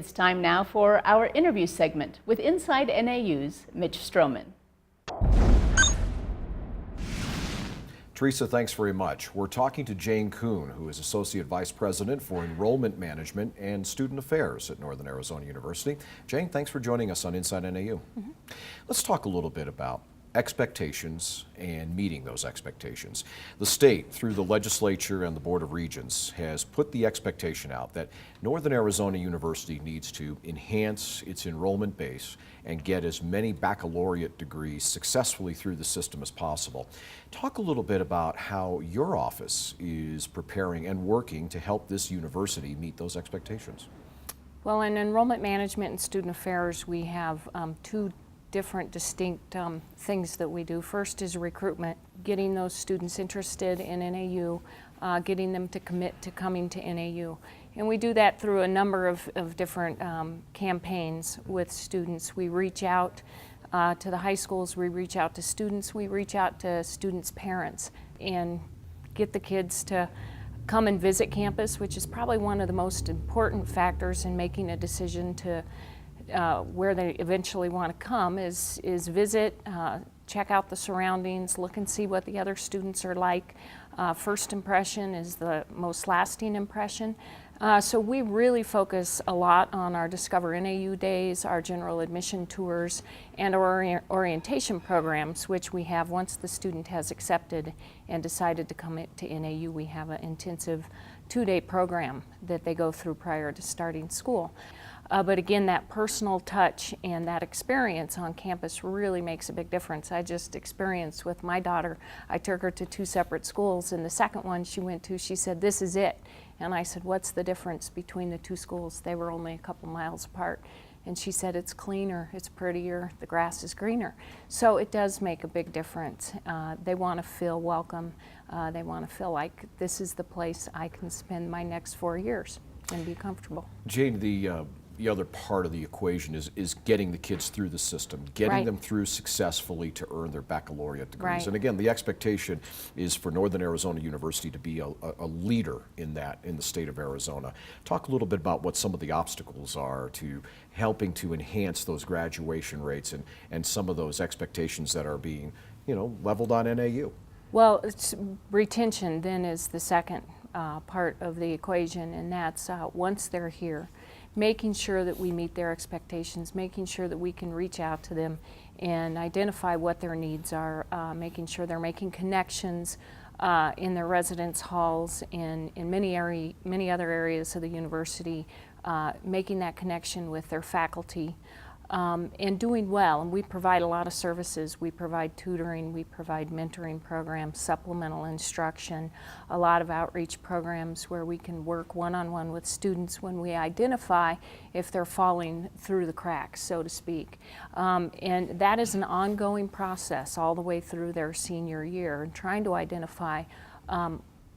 It's time now for our interview segment with Inside NAU's Mitch Stroman. Teresa, thanks very much. We're talking to Jane Kuhn, who is Associate Vice President for Enrollment Management and Student Affairs at Northern Arizona University. Jane, thanks for joining us on Inside NAU. Let's talk a little bit about expectations and meeting those expectations. The state, through the legislature and the Board of Regents, has put the expectation out that Northern Arizona University needs to enhance its enrollment base and get as many baccalaureate degrees successfully through the system as possible. Talk a little bit about how your office is preparing and working to help this university meet those expectations. Well, in enrollment management and student affairs, we have two different distinct things that we do. First is recruitment, getting those students interested in NAU, getting them to commit to coming to NAU. And we do that through a number of different campaigns with students. We reach out to the high schools, we reach out to students, we reach out to students' parents and get the kids to come and visit campus, which is probably one of the most important factors in making a decision to where they eventually want to come is visit, check out the surroundings, look and see what the other students are like. First impression is the most lasting impression. So we really focus a lot on our Discover NAU days, our general admission tours, and our orientation programs, which we have once the student has accepted and decided to come to NAU. We have an intensive 2-day program that they go through prior to starting school. But again, that personal touch and that experience on campus really makes a big difference. I just experienced with my daughter, I took her to 2 separate schools, and the second one she went to, she said, "This is it." And I said, "What's the difference between the 2 schools?" They were only a couple miles apart. And she said, "It's cleaner, it's prettier, the grass is greener." So it does make a big difference. They want to feel welcome. They want to feel like this is the place I can spend my next 4 years and be comfortable. Jane, the other part of the equation is getting the kids through the system, getting them through successfully to earn their baccalaureate degrees. And again, the expectation is for Northern Arizona University to be a leader in that in the state of Arizona. Talk a little bit about what some of the obstacles are to helping to enhance those graduation rates and some of those expectations that are being, leveled on NAU. Well, retention then is the second part of the equation, and that's once they're here, making sure that we meet their expectations, making sure that we can reach out to them and identify what their needs are, making sure they're making connections in their residence halls and in many other areas of the university, making that connection with their faculty. And doing well, and we provide a lot of services. We provide tutoring, we provide mentoring programs, supplemental instruction, a lot of outreach programs where we can work one-on-one with students when we identify if they're falling through the cracks, so to speak. And that is an ongoing process all the way through their senior year, and trying to identify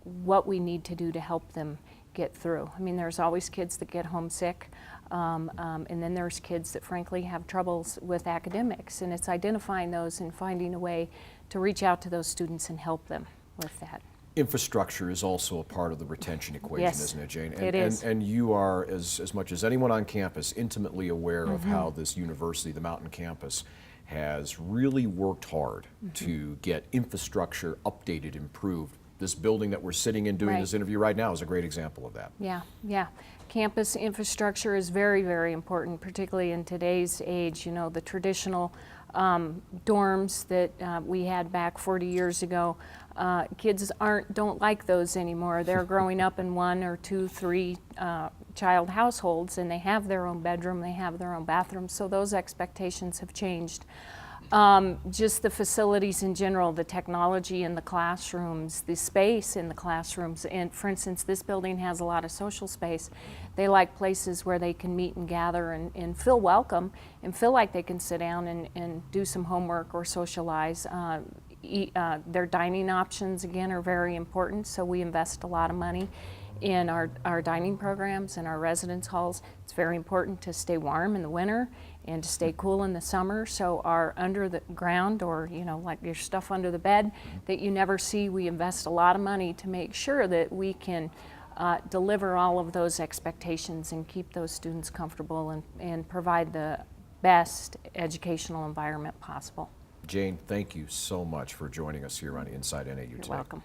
what we need to do to help them get through. I mean, there's always kids that get homesick. And then there's kids that frankly have troubles with academics, and it's identifying those and finding a way to reach out to those students and help them with that. Infrastructure is also a part of the retention equation, Yes, isn't it, Jane? it is. And you are, as much as anyone on campus, intimately aware of how this university, the Mountain Campus, has really worked hard to get infrastructure updated, improved. This building that we're sitting in doing this interview right now is a great example of that. Yeah. Campus infrastructure is very, very important, particularly in today's age. The traditional dorms that we had back 40 years ago, kids don't like those anymore. They're growing up in 1 or 2, 3 child households, and they have their own bedroom, they have their own bathroom, so those expectations have changed. Just the facilities in general, the technology in the classrooms, the space in the classrooms. And for instance, this building has a lot of social space. They like places where they can meet and gather and feel welcome and feel like they can sit down and do some homework or socialize. Their dining options, again, are very important, so we invest a lot of money in our dining programs and our residence halls. It's very important to stay warm in the winter and to stay cool in the summer. So our under the ground, or like your stuff under the bed that you never see, we invest a lot of money to make sure that we can deliver all of those expectations and keep those students comfortable and provide the best educational environment possible. Jane, thank you so much for joining us here on Inside NAU You're today. welcome.